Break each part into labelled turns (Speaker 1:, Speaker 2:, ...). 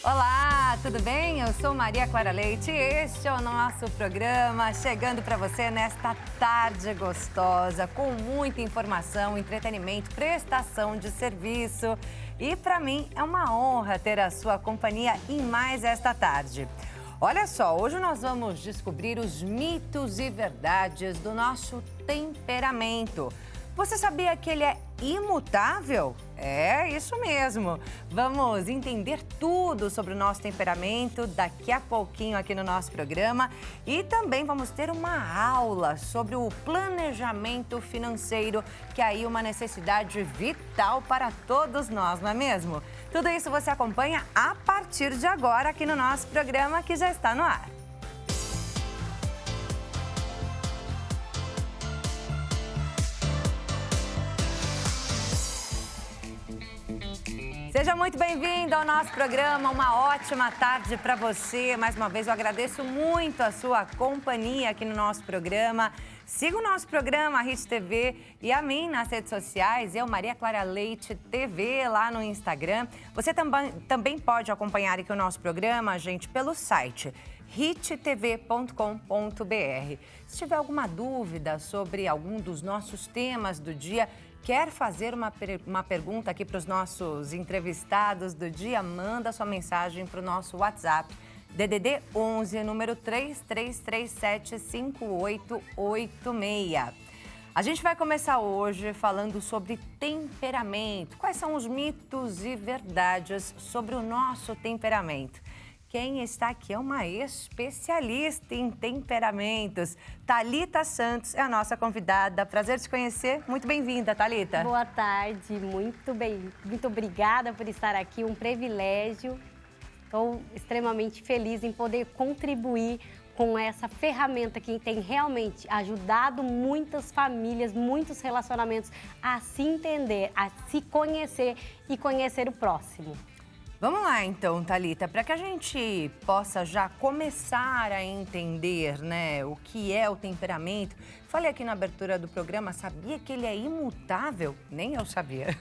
Speaker 1: Olá, tudo bem? Eu sou Maria Clara Leite e este é o nosso programa chegando para você nesta tarde gostosa, com muita informação, entretenimento, prestação de serviço. E para mim é uma honra ter a sua companhia em mais esta tarde. Olha só, hoje nós vamos descobrir os mitos e verdades do nosso temperamento. Você sabia que ele é imutável? É isso mesmo. Vamos entender tudo sobre o nosso temperamento daqui a pouquinho aqui no nosso programa. E também vamos ter uma aula sobre o planejamento financeiro, que é aí uma necessidade vital para todos nós, não é mesmo? Tudo isso você acompanha a partir de agora aqui no nosso programa, que já está no ar. Seja muito bem-vindo ao nosso programa, uma ótima tarde para você. Mais uma vez eu agradeço muito a sua companhia aqui no nosso programa. Siga o nosso programa, a Hit TV, e a mim nas redes sociais, eu, Maria Clara Leite TV, lá no Instagram. Você também pode acompanhar aqui o nosso programa, gente, pelo site hittv.com.br. Se tiver alguma dúvida sobre algum dos nossos temas do dia, quer fazer uma pergunta aqui para os nossos entrevistados do dia, manda sua mensagem para o nosso WhatsApp, DDD 11, número 33375886. A gente vai começar hoje falando sobre temperamento. Quais são os mitos e verdades sobre o nosso temperamento? Quem está aqui é uma especialista em temperamentos. Thalita Santos é a nossa convidada. Prazer te conhecer. Muito bem-vinda, Thalita.
Speaker 2: Boa tarde, muito obrigada por estar aqui, um privilégio. Estou extremamente feliz em poder contribuir com essa ferramenta que tem realmente ajudado muitas famílias, muitos relacionamentos a se entender, a se conhecer e conhecer o próximo.
Speaker 1: Vamos lá então, Thalita, para que a gente possa já começar a entender, né, o que é o temperamento. Falei aqui na abertura do programa, sabia que ele é imutável? Nem eu sabia.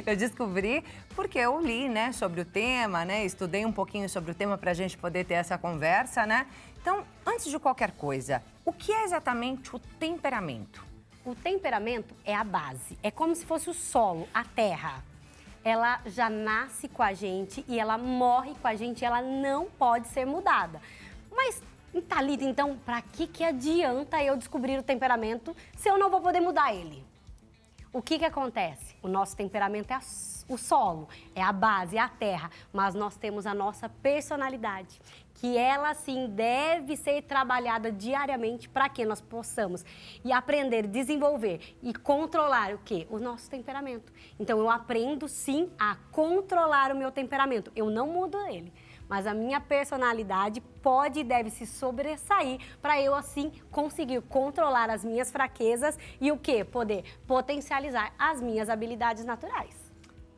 Speaker 1: Eu descobri porque eu li, né, sobre o tema, né, estudei um pouquinho sobre o tema para a gente poder ter essa conversa, né? Então, antes de qualquer coisa, o que é exatamente o temperamento?
Speaker 2: O temperamento é a base, é como se fosse o solo, a terra. Ela já nasce com a gente e ela morre com a gente, ela não pode ser mudada. Mas, Thalita, então, para que adianta eu descobrir o temperamento se eu não vou poder mudar ele? O que acontece? O nosso temperamento é o solo, é a base, é a terra, mas nós temos a nossa personalidade, que ela, sim, deve ser trabalhada diariamente para que nós possamos e aprender, desenvolver e controlar o quê? O nosso temperamento. Então, eu aprendo, sim, a controlar o meu temperamento. Eu não mudo ele, mas a minha personalidade pode e deve se sobressair para eu, assim, conseguir controlar as minhas fraquezas e o quê? Poder potencializar as minhas habilidades naturais.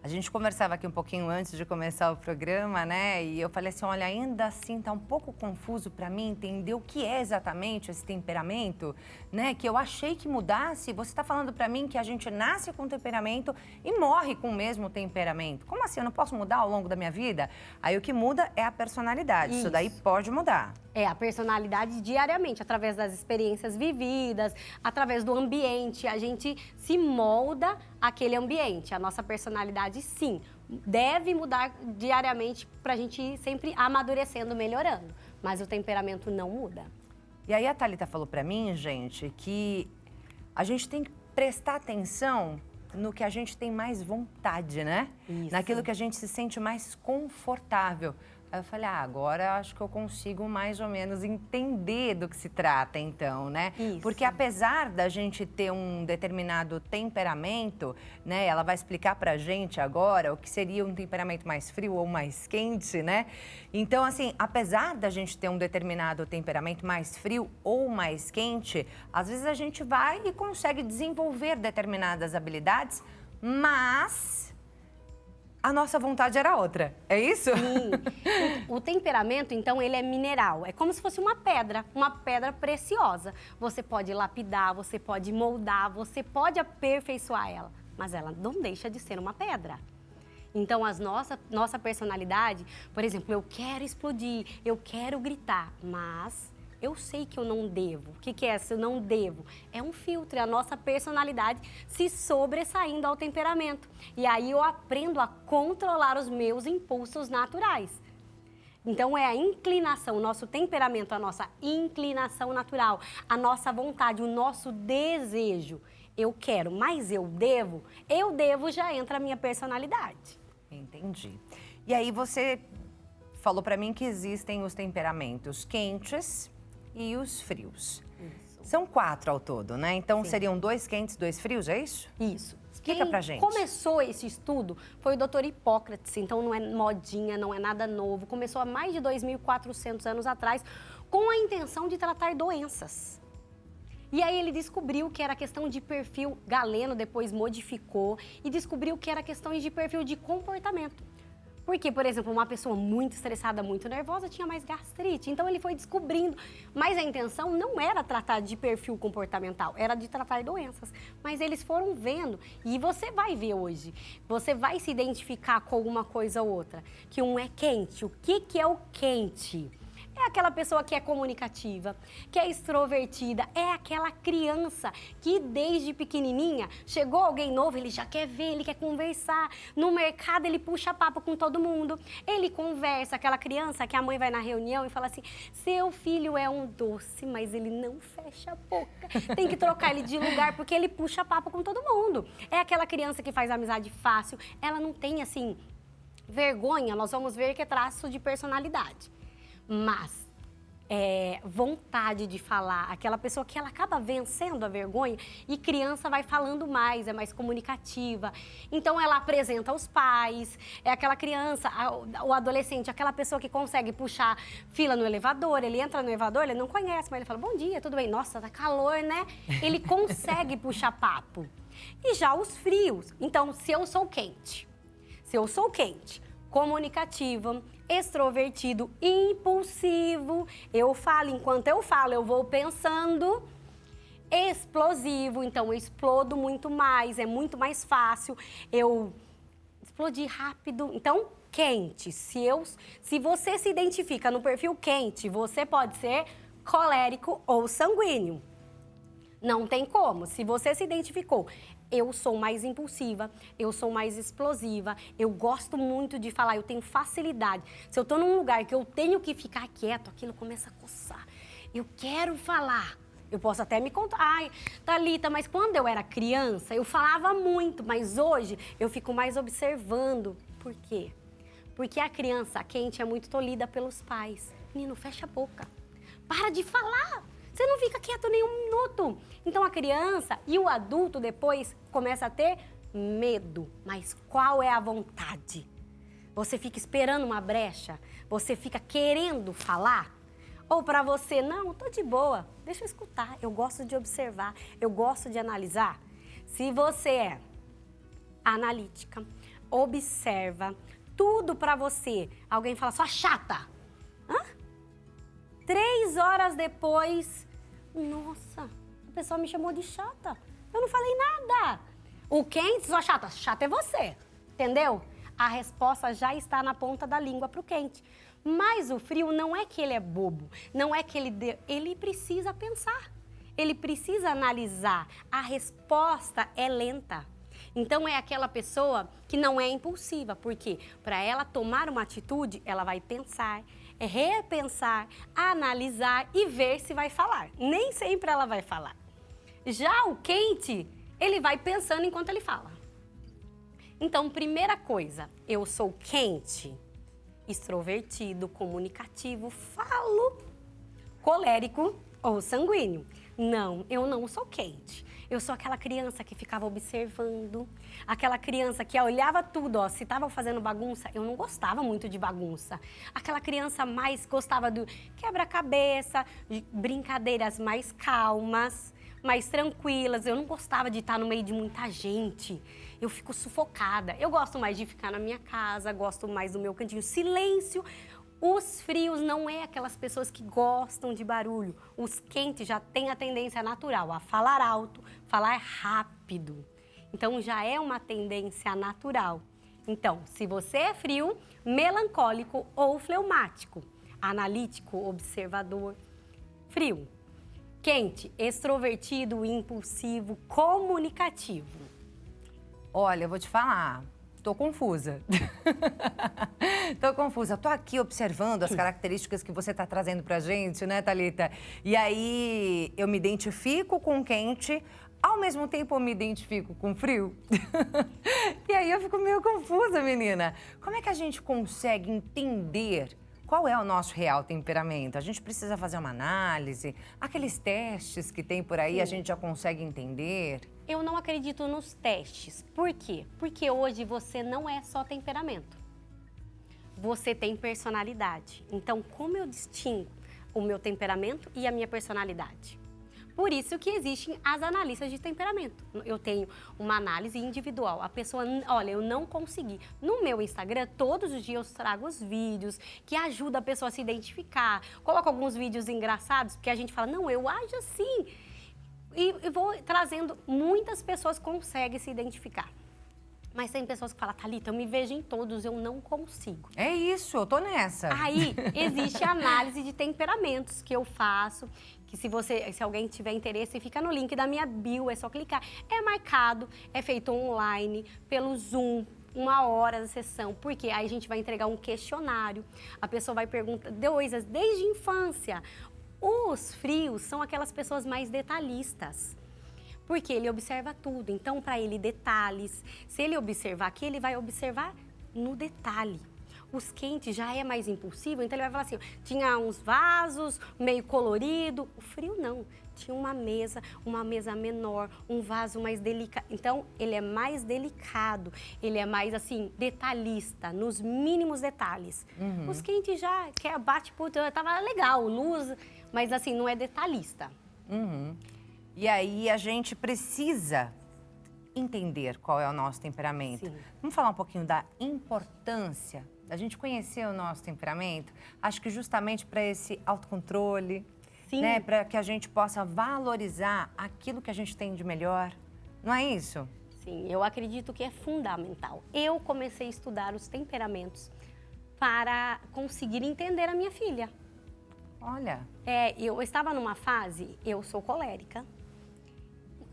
Speaker 1: A gente conversava aqui um pouquinho antes de começar o programa, né? E eu falei assim, olha, ainda assim tá um pouco confuso para mim entender o que é exatamente esse temperamento, né? Que eu achei que mudasse. Você está falando para mim que a gente nasce com temperamento e morre com o mesmo temperamento. Como assim? Eu não posso mudar ao longo da minha vida? Aí o que muda é a personalidade. Isso daí pode mudar.
Speaker 2: É, a personalidade diariamente, através das experiências vividas, através do ambiente, a gente se molda àquele ambiente. A nossa personalidade, sim, deve mudar diariamente para a gente ir sempre amadurecendo, melhorando. Mas o temperamento não muda.
Speaker 1: E aí a Thalita falou para mim, gente, que a gente tem que prestar atenção no que a gente tem mais vontade, né?
Speaker 2: Isso.
Speaker 1: Naquilo que a gente se sente mais confortável. Aí eu falei, agora acho que eu consigo mais ou menos entender do que se trata, então, né?
Speaker 2: Isso.
Speaker 1: Porque apesar da gente ter um determinado temperamento, né? Ela vai explicar pra gente agora o que seria um temperamento mais frio ou mais quente, né? Então, assim, apesar da gente ter um determinado temperamento mais frio ou mais quente, às vezes a gente vai e consegue desenvolver determinadas habilidades, mas a nossa vontade era outra, é isso?
Speaker 2: Sim. O temperamento, então, ele é mineral. É como se fosse uma pedra preciosa. Você pode lapidar, você pode moldar, você pode aperfeiçoar ela, mas ela não deixa de ser uma pedra. Então, nossa personalidade, por exemplo, eu quero explodir, eu quero gritar, mas eu sei que eu não devo. O que é isso? Eu não devo. É um filtro, é a nossa personalidade se sobressaindo ao temperamento. E aí eu aprendo a controlar os meus impulsos naturais. Então, é a inclinação, o nosso temperamento, a nossa inclinação natural, a nossa vontade, o nosso desejo. Eu quero, mas eu devo já entra a minha personalidade.
Speaker 1: Entendi. E aí você falou para mim que existem os temperamentos quentes e os frios.
Speaker 2: Isso.
Speaker 1: São 4 ao todo, né? Então
Speaker 2: Sim.
Speaker 1: seriam 2 quentes, 2 frios, é isso?
Speaker 2: Isso.
Speaker 1: Explica pra gente.
Speaker 2: Começou esse estudo foi o Dr. Hipócrates, então não é modinha, não é nada novo. Começou há mais de 2.400 anos atrás com a intenção de tratar doenças. E aí ele descobriu que era questão de perfil, Galeno depois modificou e descobriu que era questão de perfil de comportamento. Porque, por exemplo, uma pessoa muito estressada, muito nervosa, tinha mais gastrite. Então ele foi descobrindo, mas a intenção não era tratar de perfil comportamental, era de tratar doenças. Mas eles foram vendo, e você vai ver hoje, você vai se identificar com alguma coisa ou outra, que um é quente. O que é o quente? É aquela pessoa que é comunicativa, que é extrovertida, é aquela criança que desde pequenininha, chegou alguém novo, ele já quer ver, ele quer conversar. No mercado ele puxa papo com todo mundo, ele conversa, aquela criança que a mãe vai na reunião e fala assim, seu filho é um doce, mas ele não fecha a boca. Tem que trocar ele de lugar porque ele puxa papo com todo mundo. É aquela criança que faz amizade fácil, ela não tem assim, vergonha, nós vamos ver que é traço de personalidade. Mas vontade de falar, aquela pessoa que ela acaba vencendo a vergonha e criança vai falando mais, é mais comunicativa. Então ela apresenta aos pais, é aquela criança, o adolescente, aquela pessoa que consegue puxar fila no elevador, ele entra no elevador, ele não conhece, mas ele fala, bom dia, tudo bem? Nossa, tá calor, né? Ele consegue puxar papo. E já os frios, então se eu sou quente, comunicativa, extrovertido, impulsivo, eu falo, enquanto eu falo, eu vou pensando, explosivo, então eu explodo muito mais, é muito mais fácil, eu explodir rápido, então quente, se você se identifica no perfil quente, você pode ser colérico ou sanguíneo, não tem como, se você se identificou, eu sou mais impulsiva, eu sou mais explosiva, eu gosto muito de falar, eu tenho facilidade. Se eu tô num lugar que eu tenho que ficar quieto, aquilo começa a coçar. Eu quero falar. Eu posso até me contar, ai, Thalita, mas quando eu era criança, eu falava muito, mas hoje eu fico mais observando. Por quê? Porque a criança quente é muito tolhida pelos pais. Menino, fecha a boca. Para de falar. Você não fica quieto nem um minuto. Então a criança e o adulto depois começa a ter medo. Mas qual é a vontade? Você fica esperando uma brecha? Você fica querendo falar? Ou para você, não, tô de boa, deixa eu escutar. Eu gosto de observar, eu gosto de analisar. Se você é analítica, observa, tudo para você. Alguém fala, sua chata. 3 horas depois, nossa, a pessoa me chamou de chata. Eu não falei nada. O quente, sua chata. Chata é você, entendeu? A resposta já está na ponta da língua pro quente. Mas o frio não é que ele é bobo, não é que ele precisa pensar. Ele precisa analisar. A resposta é lenta. Então é aquela pessoa que não é impulsiva, porque para ela tomar uma atitude, ela vai pensar, repensar, analisar e ver se vai falar. Nem sempre ela vai falar. Já o quente, ele vai pensando enquanto ele fala. Então, primeira coisa, eu sou quente, extrovertido, comunicativo, falo, colérico ou sanguíneo. Não, eu não sou quente. Eu sou aquela criança que ficava observando, aquela criança que olhava tudo, ó, se estava fazendo bagunça, eu não gostava muito de bagunça. Aquela criança mais gostava do quebra-cabeça, de brincadeiras mais calmas, mais tranquilas. Eu não gostava de estar no meio de muita gente. Eu fico sufocada. Eu gosto mais de ficar na minha casa, gosto mais do meu cantinho. Silêncio. Os frios não é aquelas pessoas que gostam de barulho. Os quentes já têm a tendência natural a falar alto, falar rápido. Então já é uma tendência natural. Então, se você é frio, melancólico ou fleumático, analítico, observador, frio. Quente, extrovertido, impulsivo, comunicativo.
Speaker 1: Olha, eu vou te falar, tô confusa. Tô confusa. Tô aqui observando as características que você tá trazendo pra gente, né, Thalita? E aí, eu me identifico com quente, ao mesmo tempo eu me identifico com frio. E aí eu fico meio confusa, menina. Como é que a gente consegue entender qual é o nosso real temperamento? A gente precisa fazer uma análise? Aqueles testes que tem por aí, a gente já consegue entender?
Speaker 2: Eu não acredito nos testes. Por quê? Porque hoje você não é só temperamento. Você tem personalidade. Então, como eu distingo o meu temperamento e a minha personalidade? Por isso que existem as analistas de temperamento. Eu tenho uma análise individual. A pessoa, olha, eu não consegui. No meu Instagram, todos os dias eu trago os vídeos que ajudam a pessoa a se identificar. Coloco alguns vídeos engraçados, porque a gente fala, não, eu ajo assim. E vou trazendo, muitas pessoas conseguem se identificar. Mas tem pessoas que falam, Thalita, eu me vejo em todos, eu não consigo.
Speaker 1: É isso, eu tô nessa.
Speaker 2: Aí, existe a análise de temperamentos que eu faço, que se alguém tiver interesse, fica no link da minha bio, é só clicar. É marcado, é feito online, pelo Zoom, 1 hora da sessão, porque aí a gente vai entregar um questionário, a pessoa vai perguntar coisas desde a infância. Os frios são aquelas pessoas mais detalhistas. Porque ele observa tudo, então para ele detalhes, se ele observar aqui, ele vai observar no detalhe. Os quentes já é mais impulsivo, então ele vai falar assim, tinha uns vasos meio colorido, o frio não, tinha uma mesa menor, um vaso mais delicado, então ele é mais delicado, ele é mais assim, detalhista, nos mínimos detalhes. Os quentes já, que é bate-puta, tava legal, luz, mas assim, não é detalhista.
Speaker 1: E aí a gente precisa entender qual é o nosso temperamento.
Speaker 2: Sim.
Speaker 1: Vamos falar um pouquinho da importância da gente conhecer o nosso temperamento? Acho que justamente para esse autocontrole,
Speaker 2: Sim.
Speaker 1: né? Para que a gente possa valorizar aquilo que a gente tem de melhor. Não é isso?
Speaker 2: Sim, eu acredito que é fundamental. Eu comecei a estudar os temperamentos para conseguir entender a minha filha.
Speaker 1: Olha.
Speaker 2: Eu estava numa fase, eu sou colérica,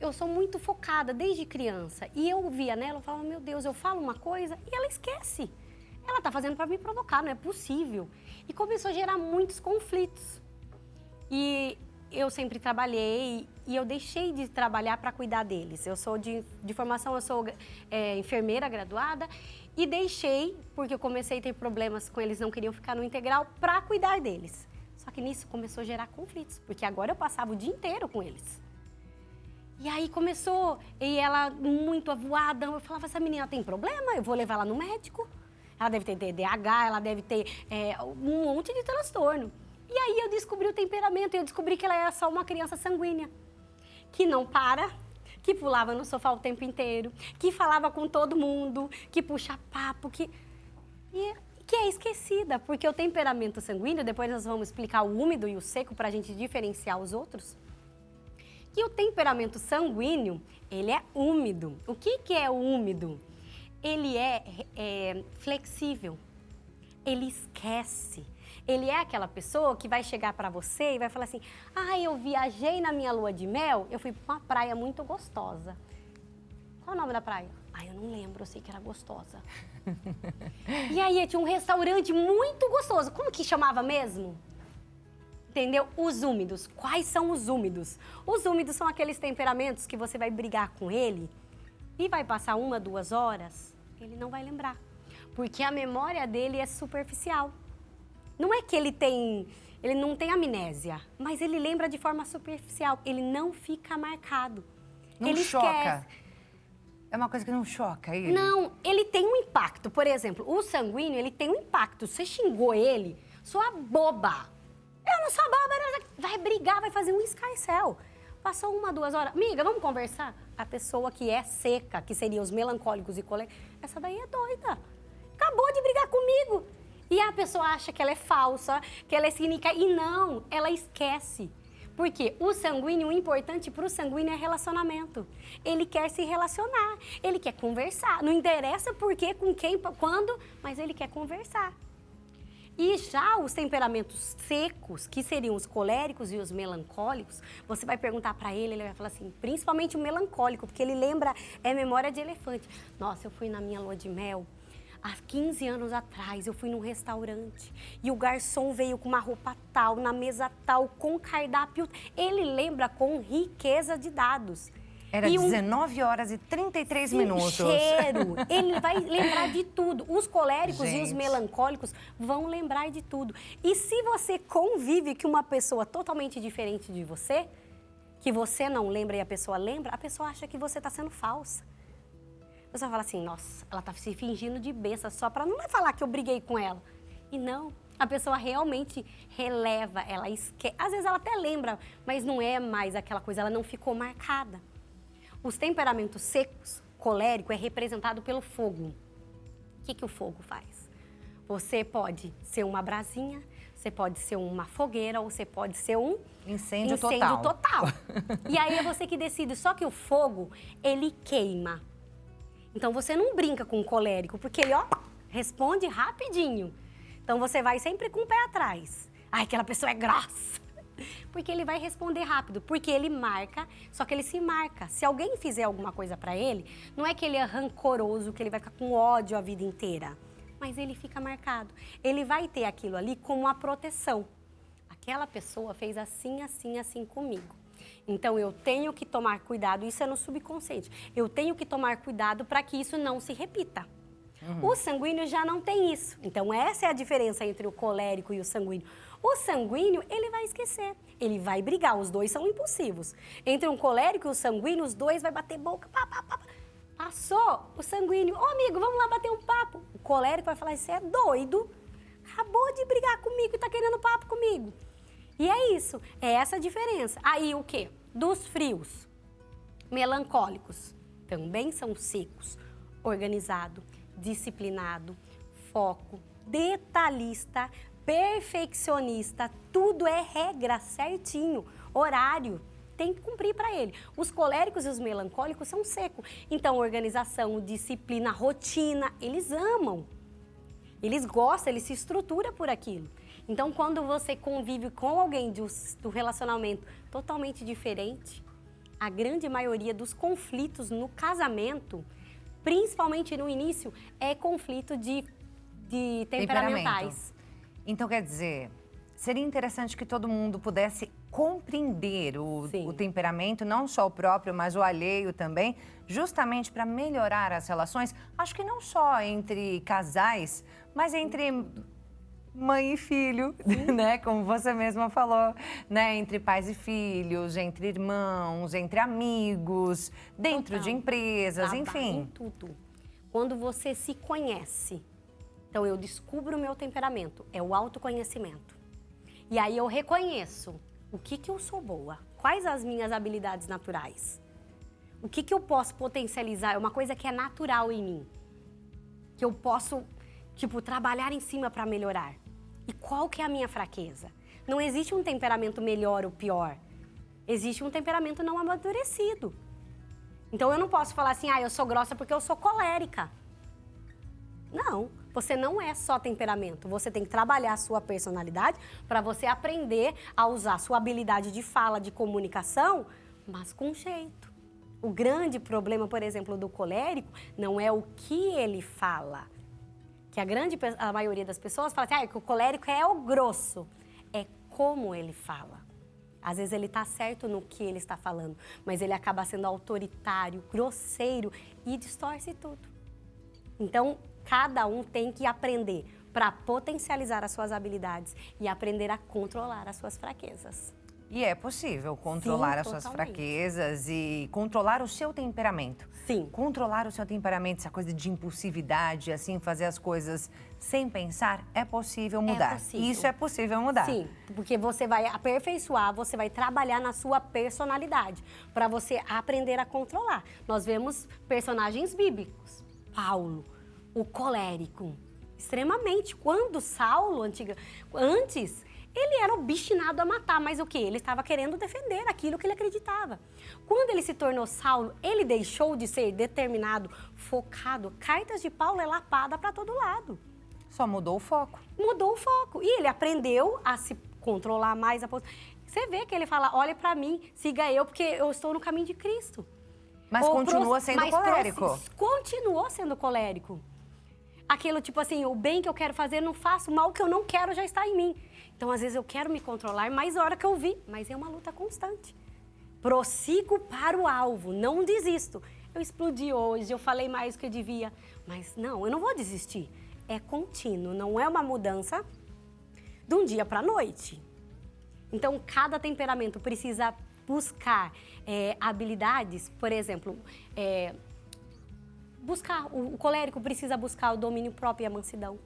Speaker 2: eu sou muito focada desde criança. E eu via nela, eu falava, meu Deus, eu falo uma coisa e ela esquece. Ela tá fazendo para me provocar, não é possível. E começou a gerar muitos conflitos. E eu sempre trabalhei e eu deixei de trabalhar para cuidar deles. Eu sou de formação, eu sou enfermeira graduada e deixei, porque eu comecei a ter problemas com eles, não queriam ficar no integral, para cuidar deles. Só que nisso começou a gerar conflitos, porque agora eu passava o dia inteiro com eles. E aí começou, e ela muito avoada, eu falava, essa menina tem problema, eu vou levar ela no médico. Ela deve ter TDAH, ela deve ter um monte de transtorno. E aí eu descobri o temperamento, eu descobri que ela era só uma criança sanguínea, que não para, que pulava no sofá o tempo inteiro, que falava com todo mundo, que puxa papo, que é esquecida, porque o temperamento sanguíneo, depois nós vamos explicar o úmido e o seco para a gente diferenciar os outros, que o temperamento sanguíneo, ele é úmido. O que é o úmido? Ele é flexível, ele esquece. Ele é aquela pessoa que vai chegar para você e vai falar assim, eu viajei na minha lua de mel, eu fui para uma praia muito gostosa. Qual é o nome da praia? Eu não lembro, eu sei que era gostosa. E aí tinha um restaurante muito gostoso. Como que chamava mesmo? Entendeu? Os úmidos. Quais são os úmidos? Os úmidos são aqueles temperamentos que você vai brigar com ele e vai passar 1, 2 horas, ele não vai lembrar. Porque a memória dele é superficial. Não é que ele não tem amnésia, mas ele lembra de forma superficial. Ele não fica marcado.
Speaker 1: Não
Speaker 2: ele
Speaker 1: choca.
Speaker 2: Esquece.
Speaker 1: É uma coisa que não choca ele?
Speaker 2: Não, ele tem um impacto. Por exemplo, o sanguíneo, ele tem um impacto. Você xingou ele, sua boba. Eu não sou boba, vai brigar, vai fazer um escarcéu. Passou 1, 2 horas. Amiga, vamos conversar? A pessoa que é seca, que seriam os melancólicos e coléricos, essa daí é doida. Acabou de brigar comigo. E a pessoa acha que ela é falsa, que ela é cínica. E não, ela esquece. Porque o sanguíneo, o importante para o sanguíneo é relacionamento. Ele quer se relacionar, ele quer conversar. Não interessa por quê, com quem, quando, mas ele quer conversar. E já os temperamentos secos, que seriam os coléricos e os melancólicos, você vai perguntar para ele vai falar assim, principalmente o melancólico, porque ele lembra, é memória de elefante. Nossa, eu fui na minha lua de mel, há 15 anos atrás, eu fui num restaurante e o garçom veio com uma roupa tal, na mesa tal, com cardápio. Ele lembra com riqueza de dados.
Speaker 1: Era 19 horas e 33 minutos.
Speaker 2: Cheiro. Ele vai lembrar de tudo. Os coléricos
Speaker 1: Gente.
Speaker 2: e os melancólicos vão lembrar de tudo. E se você convive com uma pessoa totalmente diferente de você, que você não lembra e a pessoa lembra, a pessoa acha que você está sendo falsa. A pessoa fala assim, nossa, ela está se fingindo de besta só para não falar que eu briguei com ela. E não, a pessoa realmente releva, ela esquece. Às vezes ela até lembra, mas não é mais aquela coisa, ela não ficou marcada. Os temperamentos secos, colérico, é representado pelo fogo. O que o fogo faz? Você pode ser uma brasinha, você pode ser uma fogueira ou você pode ser um
Speaker 1: incêndio
Speaker 2: total. E aí é você que decide. Só que o fogo, ele queima. Então você não brinca com o colérico, porque ele, responde rapidinho. Então você vai sempre com o pé atrás. Ai, aquela pessoa é grossa. Porque ele vai responder rápido, porque ele marca, só que ele se marca. Se alguém fizer alguma coisa pra ele, não é que ele é rancoroso, que ele vai ficar com ódio a vida inteira, mas ele fica marcado. Ele vai ter aquilo ali como uma proteção. Aquela pessoa fez assim, assim, assim comigo. Então eu tenho que tomar cuidado, isso é no subconsciente. Eu tenho que tomar cuidado para que isso não se repita. O sanguíneo já não tem isso. Então essa é a diferença entre o colérico e o sanguíneo. O sanguíneo, ele vai esquecer, ele vai brigar, os dois são impulsivos. Entre um colérico e o sanguíneo, os dois vai bater boca, Passou o sanguíneo, amigo, vamos lá bater um papo. O colérico vai falar, você é doido, acabou de brigar comigo e tá querendo papo comigo. E é isso, é essa a diferença. Aí o quê? Dos frios, melancólicos, também são secos, organizado, disciplinado, foco, detalhista, perfeccionista, tudo é regra certinho, horário, tem que cumprir para ele. Os coléricos e os melancólicos são secos. Então, organização, disciplina, rotina, eles amam. Eles gostam, eles se estruturam por aquilo. Então, quando você convive com alguém do relacionamento totalmente diferente, a grande maioria dos conflitos no casamento, principalmente no início, é conflito de temperamentais.
Speaker 1: Então, quer dizer, seria interessante que todo mundo pudesse compreender o temperamento, não só o próprio, mas o alheio também, justamente para melhorar as relações, acho que não só entre casais, mas entre mãe e filho, né? Como você mesma falou, né? Entre pais e filhos, entre irmãos, entre amigos, dentro de empresas, enfim.
Speaker 2: Em tudo. Quando você se conhece, então eu descubro o meu temperamento, é o autoconhecimento. E aí eu reconheço o que eu sou boa, quais as minhas habilidades naturais, o que eu posso potencializar, é uma coisa que é natural em mim, que eu posso, trabalhar em cima para melhorar. E qual que é a minha fraqueza? Não existe um temperamento melhor ou pior, existe um temperamento não amadurecido. Então eu não posso falar assim, eu sou grossa porque eu sou colérica. Não, você não é só temperamento, você tem que trabalhar a sua personalidade para você aprender a usar a sua habilidade de fala, de comunicação, mas com jeito. O grande problema, por exemplo, do colérico não é o que ele fala, que a maioria das pessoas fala assim, que o colérico é o grosso, é como ele fala. Às vezes ele está certo no que ele está falando, mas ele acaba sendo autoritário, grosseiro e distorce tudo. Então, cada um tem que aprender para potencializar as suas habilidades e aprender a controlar as suas fraquezas.
Speaker 1: E é possível controlar as suas fraquezas e controlar o seu temperamento.
Speaker 2: Sim.
Speaker 1: Controlar o seu temperamento, essa coisa de impulsividade, assim, fazer as coisas sem pensar, é possível mudar.
Speaker 2: É possível.
Speaker 1: Isso é possível mudar.
Speaker 2: Sim, porque você vai aperfeiçoar, você vai trabalhar na sua personalidade para você aprender a controlar. Nós vemos personagens bíblicos. Paulo, o colérico, extremamente. Quando Saulo, antes, Ele era obstinado a matar, mas o quê? Ele estava querendo defender aquilo que ele acreditava. Quando ele se tornou Saulo, ele deixou de ser determinado, focado. Cartas de Paulo é lapada para todo lado.
Speaker 1: Só mudou o foco.
Speaker 2: Mudou o foco. E ele aprendeu a se controlar mais. Você vê que ele fala, olhe para mim, siga eu, porque eu estou no caminho de Cristo.
Speaker 1: Mas continua sendo colérico.
Speaker 2: Continuou sendo colérico. Aquilo tipo assim, o bem que eu quero fazer, não faço, o mal que eu não quero já está em mim. Então, às vezes, eu quero me controlar mais a hora que eu vi, mas é uma luta constante. Prossigo para o alvo, não desisto. Eu explodi hoje, eu falei mais do que eu devia, mas não, eu não vou desistir. É contínuo, não é uma mudança de um dia para a noite. Então, cada temperamento precisa buscar habilidades, por exemplo, o colérico precisa buscar o domínio próprio e a mansidão.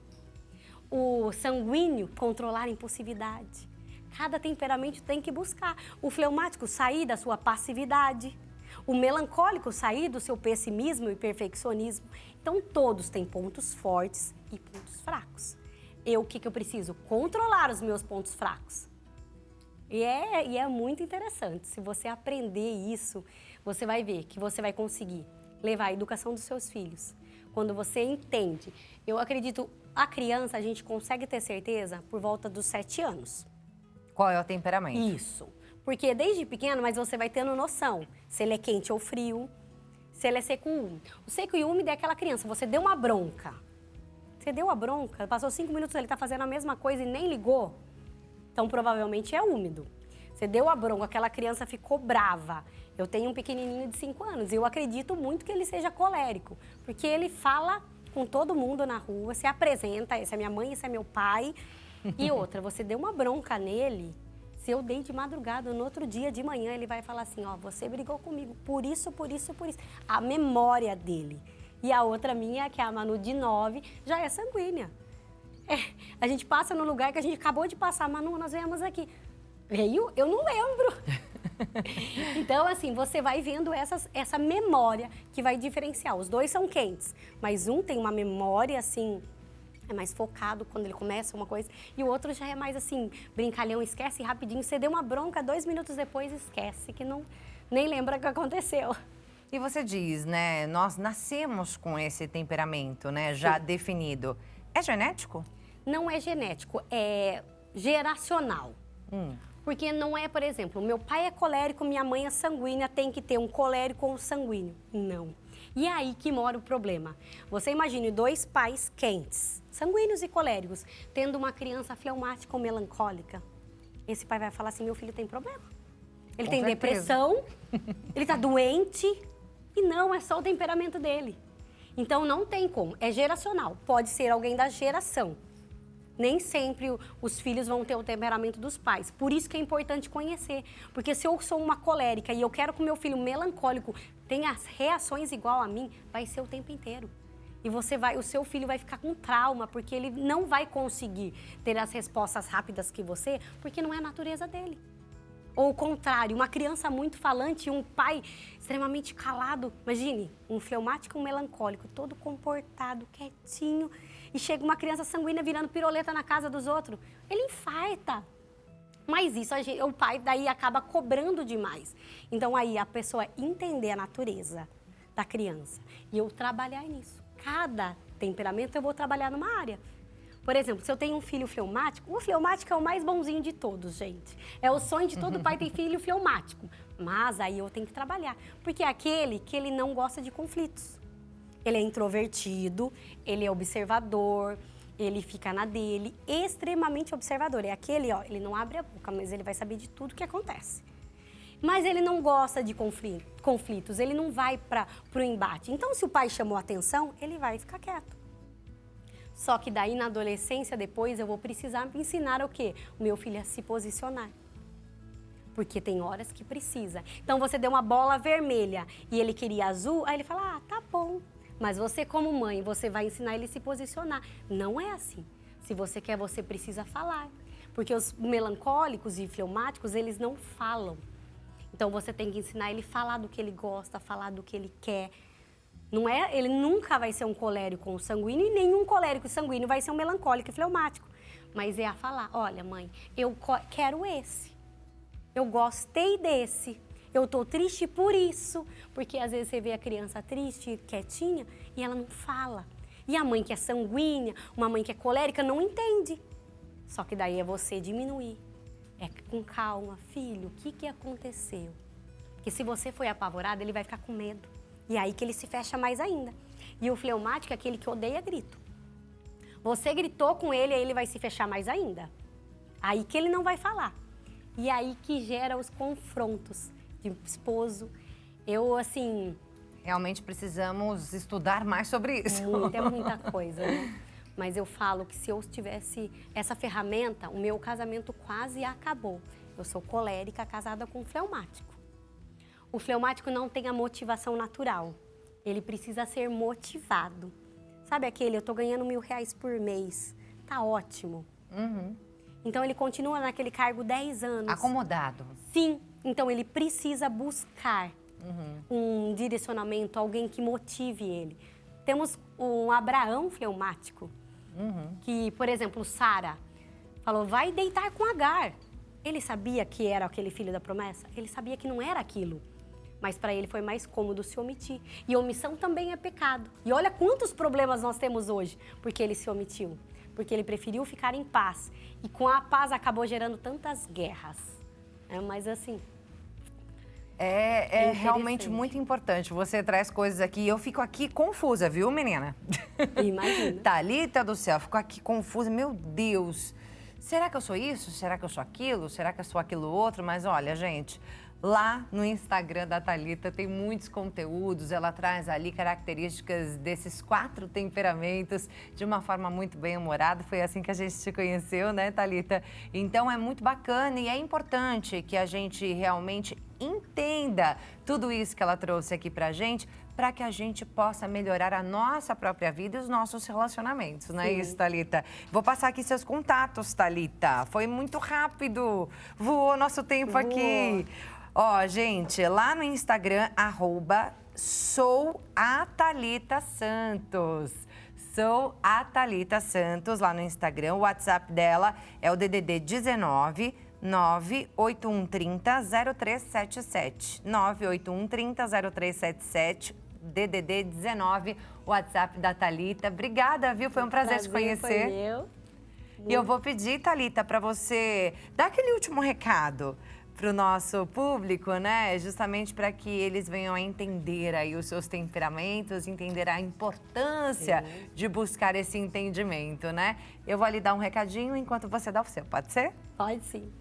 Speaker 2: O sanguíneo, controlar a impulsividade. Cada temperamento tem que buscar. O fleumático, sair da sua passividade. O melancólico, sair do seu pessimismo e perfeccionismo. Então, todos têm pontos fortes e pontos fracos. O que eu preciso? Controlar os meus pontos fracos. E é muito interessante. Se você aprender isso, você vai ver que você vai conseguir levar a educação dos seus filhos. Quando você entende. Eu acredito, a criança, a gente consegue ter certeza por volta dos 7 anos.
Speaker 1: Qual é o temperamento?
Speaker 2: Isso. Porque desde pequeno, mas você vai tendo noção se ele é quente ou frio, se ele é seco ou úmido. O seco e úmido é aquela criança, você deu uma bronca. Você deu a bronca, passou 5 minutos, ele está fazendo a mesma coisa e nem ligou. Então, provavelmente é úmido. Você deu a bronca, aquela criança ficou brava. Eu tenho um pequenininho de 5 anos e eu acredito muito que ele seja colérico, porque ele fala com todo mundo na rua, se apresenta, essa é minha mãe, esse é meu pai. E outra, você deu uma bronca nele, se eu dei de madrugada, no outro dia de manhã, ele vai falar assim, ó, você brigou comigo, por isso, por isso, por isso. A memória dele. E a outra minha, que é a Manu de 9, já é sanguínea. A gente passa no lugar que a gente acabou de passar, Manu, nós viemos aqui. Veio? Eu não lembro. Então, assim, você vai vendo essa memória que vai diferenciar. Os dois são quentes, mas um tem uma memória, assim, é mais focado quando ele começa uma coisa, e o outro já é mais, assim, brincalhão, esquece rapidinho. Você deu uma bronca, 2 minutos depois, esquece, que não, nem lembra o que aconteceu.
Speaker 1: E você diz, né, nós nascemos com esse temperamento, né, já definido. É genético?
Speaker 2: Não é genético, é geracional. Porque não é, por exemplo, meu pai é colérico, minha mãe é sanguínea, tem que ter um colérico ou um sanguíneo. Não. E é aí que mora o problema. Você imagine 2 pais quentes, sanguíneos e coléricos, tendo uma criança fleumática ou melancólica. Esse pai vai falar assim, meu filho tem problema. Ele tem depressão, ele está doente, e não, é só o temperamento dele. Então não tem como, é geracional, pode ser alguém da geração. Nem sempre os filhos vão ter o temperamento dos pais. Por isso que é importante conhecer. Porque se eu sou uma colérica e eu quero que o meu filho melancólico tenha as reações igual a mim, vai ser o tempo inteiro. E o seu filho vai ficar com trauma, porque ele não vai conseguir ter as respostas rápidas que você, porque não é a natureza dele. Ou o contrário, uma criança muito falante e um pai extremamente calado. Imagine, um fleumático e um melancólico, todo comportado, quietinho. E chega uma criança sanguínea virando piroleta na casa dos outros. Ele infarta. Mas isso, o pai daí acaba cobrando demais. Então aí a pessoa entender a natureza da criança e eu trabalhar nisso. Cada temperamento eu vou trabalhar numa área. Por exemplo, se eu tenho um filho fleumático, o fleumático é o mais bonzinho de todos, gente. É o sonho de todo pai ter filho fleumático. Mas aí eu tenho que trabalhar. Porque é aquele que ele não gosta de conflitos. Ele é introvertido, ele é observador, ele fica na dele, extremamente observador. É aquele, ó, ele não abre a boca, mas ele vai saber de tudo que acontece. Mas ele não gosta de conflitos, ele não vai para o embate. Então, se o pai chamou a atenção, ele vai ficar quieto. Só que daí, na adolescência, depois, eu vou precisar ensinar o quê? O meu filho a se posicionar. Porque tem horas que precisa. Então, você deu uma bola vermelha e ele queria azul, aí ele fala, tá bom. Mas você, como mãe, você vai ensinar ele a se posicionar. Não é assim. Se você quer, você precisa falar. Porque os melancólicos e fleumáticos, eles não falam. Então, você tem que ensinar ele a falar do que ele gosta, falar do que ele quer. Não é, ele nunca vai ser um colérico ou um sanguíneo e nenhum colérico e sanguíneo vai ser um melancólico e fleumático. mas é a falar, olha mãe, eu quero esse, eu gostei desse, eu tô triste por isso, porque às vezes você vê a criança triste, quietinha, e ela não fala. E a mãe que é sanguínea, uma mãe que é colérica, não entende. Só que daí é você diminuir. É com calma, filho, o que aconteceu? Porque se você foi apavorado, ele vai ficar com medo. E é aí que ele se fecha mais ainda. E o fleumático é aquele que odeia grito. Você gritou com ele, aí ele vai se fechar mais ainda. Aí que ele não vai falar. E aí que gera os confrontos de esposo. Eu, assim...
Speaker 1: Realmente precisamos estudar mais sobre isso.
Speaker 2: Muita coisa, né? Mas eu falo que se eu tivesse essa ferramenta, o meu casamento quase acabou. Eu sou colérica, casada com fleumático. O fleumático não tem a motivação natural. Ele precisa ser motivado. Sabe aquele, eu tô ganhando R$1.000 por mês. Tá ótimo.
Speaker 1: Uhum.
Speaker 2: Então ele continua naquele cargo 10 anos.
Speaker 1: Acomodado.
Speaker 2: Sim, então ele precisa buscar um direcionamento, alguém que motive ele. Temos um Abraão fleumático, que, por exemplo, Sara falou, vai deitar com Agar. Ele sabia que era aquele filho da promessa? Ele sabia que não era aquilo. Mas para ele foi mais cômodo se omitir. E omissão também é pecado. E olha quantos problemas nós temos hoje, porque ele se omitiu. Porque ele preferiu ficar em paz. E com a paz acabou gerando tantas guerras. Mas assim...
Speaker 1: É realmente muito importante. Você traz coisas aqui. Eu fico aqui confusa, viu, menina?
Speaker 2: Imagina.
Speaker 1: Thalita do céu, fico aqui confusa. Meu Deus, será que eu sou isso? Será que eu sou aquilo? Será que eu sou aquilo outro? Mas olha, gente, lá no Instagram da Thalita tem muitos conteúdos. Ela traz ali características desses 4 temperamentos de uma forma muito bem-humorada. Foi assim que a gente se conheceu, né, Thalita? Então é muito bacana e é importante que a gente realmente entenda tudo isso que ela trouxe aqui pra gente, para que a gente possa melhorar a nossa própria vida e os nossos relacionamentos, não é isso, Thalita? Vou passar aqui seus contatos, Thalita. Foi muito rápido, voou nosso tempo aqui. Ó, gente, lá no Instagram, @souathalitasantos. Sou a Thalita Santos, lá no Instagram. O WhatsApp dela é o DDD 19 98130 0377. 98130 0377. DDD 19, WhatsApp da Thalita. Obrigada, viu? Foi um prazer te conhecer.
Speaker 2: Foi meu.
Speaker 1: E eu vou pedir, Thalita, para você dar aquele último recado para o nosso público, né? Justamente para que eles venham a entender aí os seus temperamentos, entender a importância de buscar esse entendimento, né? Eu vou ali dar um recadinho enquanto você dá o seu, pode ser?
Speaker 2: Pode sim.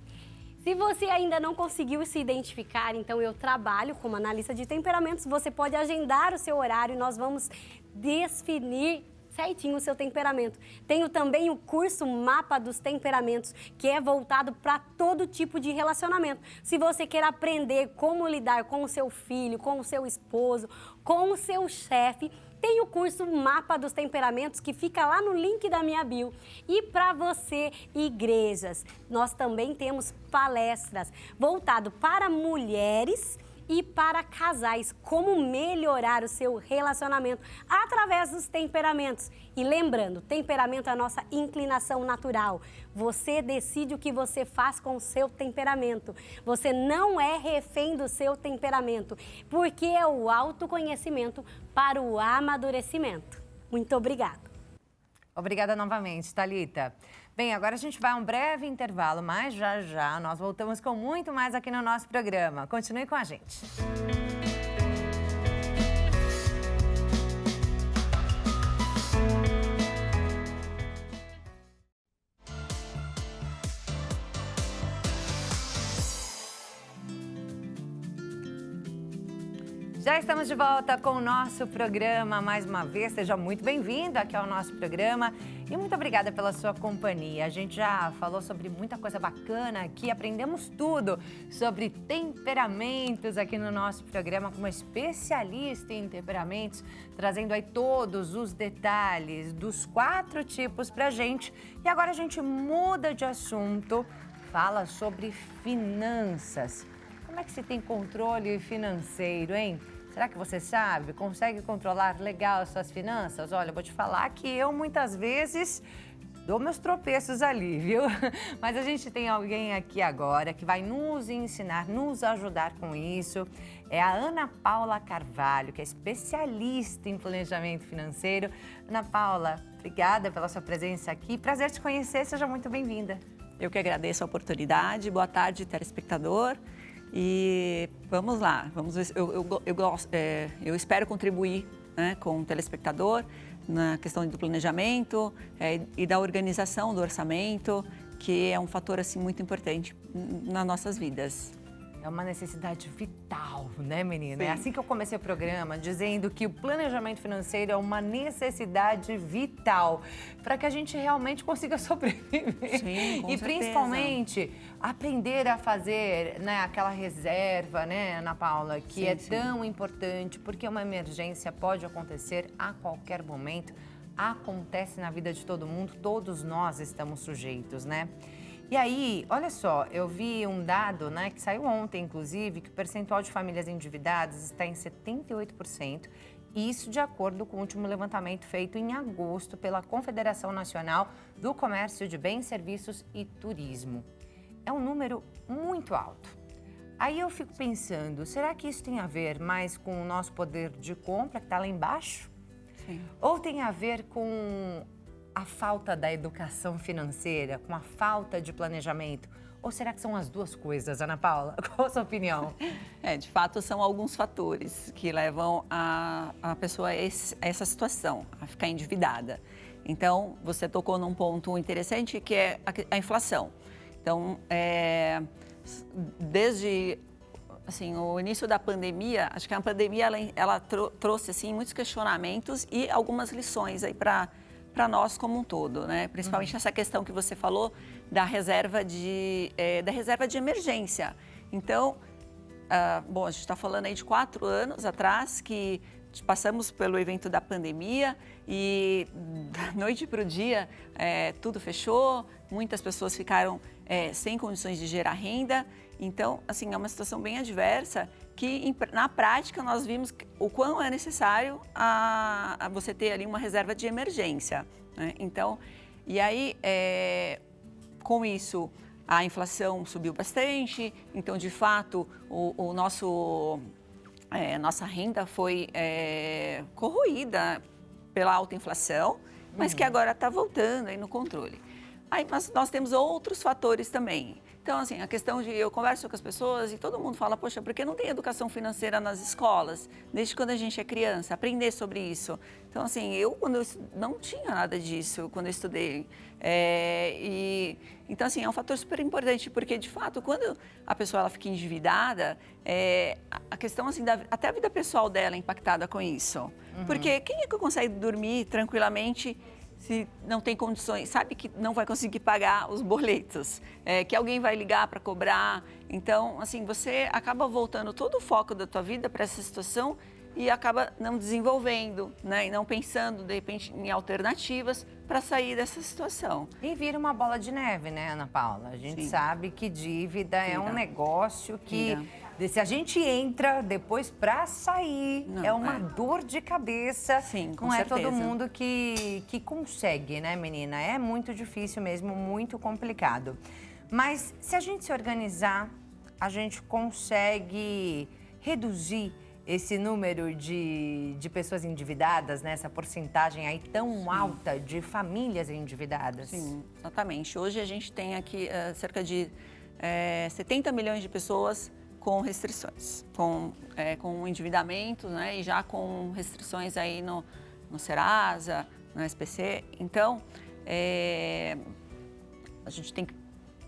Speaker 2: Se você ainda não conseguiu se identificar, então eu trabalho como analista de temperamentos. Você pode agendar o seu horário e nós vamos definir certinho o seu temperamento. Tenho também o curso Mapa dos Temperamentos, que é voltado para todo tipo de relacionamento. Se você quer aprender como lidar com o seu filho, com o seu esposo, com o seu chefe, tem o curso Mapa dos Temperamentos, que fica lá no link da minha bio. E para você, igrejas, nós também temos palestras voltado para mulheres e para casais, como melhorar o seu relacionamento através dos temperamentos. E lembrando, temperamento é a nossa inclinação natural. Você decide o que você faz com o seu temperamento. Você não é refém do seu temperamento, porque é o autoconhecimento para o amadurecimento. Muito obrigada.
Speaker 1: Obrigada novamente, Thalita. Bem, agora a gente vai a um breve intervalo, mas já nós voltamos com muito mais aqui no nosso programa. Continue com a gente. Já estamos de volta com o nosso programa mais uma vez. Seja muito bem-vindo aqui ao nosso programa e muito obrigada pela sua companhia. A gente já falou sobre muita coisa bacana aqui, aprendemos tudo sobre temperamentos aqui no nosso programa com uma especialista em temperamentos, trazendo aí todos os detalhes dos 4 tipos pra gente. E agora a gente muda de assunto, fala sobre finanças. Como é que se tem controle financeiro, hein? Será que você sabe? Consegue controlar legal as suas finanças? Olha, eu vou te falar que eu muitas vezes dou meus tropeços ali, viu? Mas a gente tem alguém aqui agora que vai nos ensinar, nos ajudar com isso. É a Ana Paula Carvalho, que é especialista em planejamento financeiro. Ana Paula, obrigada pela sua presença aqui. Prazer te conhecer, seja muito bem-vinda.
Speaker 3: Eu que agradeço a oportunidade. Boa tarde, telespectador. E vamos lá, vamos ver. Eu espero contribuir, né, com o telespectador na questão do planejamento e da organização do orçamento, que é um fator assim, muito importante nas nossas vidas.
Speaker 1: É uma necessidade vital, né, menina?
Speaker 3: Sim.
Speaker 1: É assim que eu comecei o programa, dizendo que o planejamento financeiro é uma necessidade vital para que a gente realmente consiga sobreviver.
Speaker 3: Sim, com
Speaker 1: e
Speaker 3: certeza.
Speaker 1: Principalmente aprender a fazer, né, aquela reserva, né, Ana Paula, que
Speaker 3: Sim,
Speaker 1: é
Speaker 3: sim.
Speaker 1: tão importante, porque uma emergência pode acontecer a qualquer momento. Acontece na vida de todo mundo, todos nós estamos sujeitos, né? E aí, olha só, eu vi um dado, né, que saiu ontem, inclusive, que o percentual de famílias endividadas está em 78%, isso de acordo com o último levantamento feito em agosto pela Confederação Nacional do Comércio de Bens, Serviços e Turismo. É um número muito alto. Aí eu fico pensando, será que isso tem a ver mais com o nosso poder de compra, que está lá embaixo?
Speaker 3: Sim.
Speaker 1: Ou tem a ver com a falta da educação financeira, com a falta de planejamento? Ou será que são as duas coisas, Ana Paula? Qual a sua opinião?
Speaker 3: De fato, são alguns fatores que levam a pessoa a essa situação, a ficar endividada. Então, você tocou num ponto interessante, que é a inflação. Então, desde assim, o início da pandemia, acho que a pandemia ela trouxe assim, muitos questionamentos e algumas lições aí para nós como um todo, né? Principalmente essa questão que você falou da reserva de emergência. Então, bom, a gente está falando aí de 4 anos atrás que passamos pelo evento da pandemia e da noite para o dia tudo fechou, muitas pessoas ficaram sem condições de gerar renda. Então, assim, é uma situação bem adversa que, na prática, nós vimos o quão é necessário a você ter ali uma reserva de emergência, né? Então, e aí, com isso, a inflação subiu bastante. Então, de fato, nossa renda foi corroída pela alta inflação, mas que agora está voltando aí no controle. Aí, mas nós temos outros fatores também. Então, assim, a questão de eu converso com as pessoas e todo mundo fala, poxa, por que não tem educação financeira nas escolas? Desde quando a gente é criança, aprender sobre isso. Então, assim, quando eu não tinha nada disso quando eu estudei. Então, assim, é um fator super importante, porque, de fato, quando a pessoa ela fica endividada, a questão, assim, até a vida pessoal dela é impactada com isso. Uhum. Porque quem é que consegue dormir tranquilamente se não tem condições, sabe que não vai conseguir pagar os boletos, que alguém vai ligar para cobrar. Então, assim, você acaba voltando todo o foco da tua vida para essa situação e acaba não desenvolvendo, né? E não pensando, de repente, em alternativas para sair dessa situação.
Speaker 1: E vira uma bola de neve, né, Ana Paula? A gente
Speaker 3: Sim.
Speaker 1: sabe que dívida é um negócio que, se a gente entra depois para sair, é uma dor de cabeça.
Speaker 3: Sim, com
Speaker 1: não
Speaker 3: certeza.
Speaker 1: É todo mundo que consegue, né, menina? É muito difícil mesmo, muito complicado. Mas se a gente se organizar, a gente consegue reduzir esse número de pessoas endividadas, né? Essa porcentagem aí tão alta de famílias endividadas.
Speaker 3: Sim, exatamente. Hoje a gente tem aqui cerca de 70 milhões de pessoas com restrições, com endividamento, né? E já com restrições aí no Serasa, no SPC. Então, a gente tem que...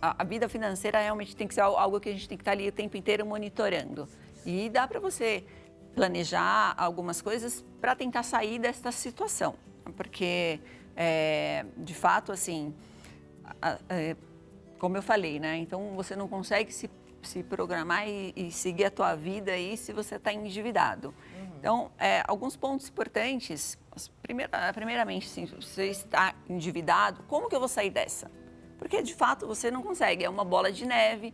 Speaker 3: A vida financeira realmente tem que ser algo que a gente tem que estar ali o tempo inteiro monitorando. E dá para você planejar algumas coisas para tentar sair dessa situação. Porque, de fato, assim, como eu falei, né? Então, você não consegue se programar e seguir a tua vida aí se você está endividado. Uhum. Então, alguns pontos importantes. Primeiramente, assim, se você está endividado, como que eu vou sair dessa? Porque, de fato, você não consegue. É uma bola de neve,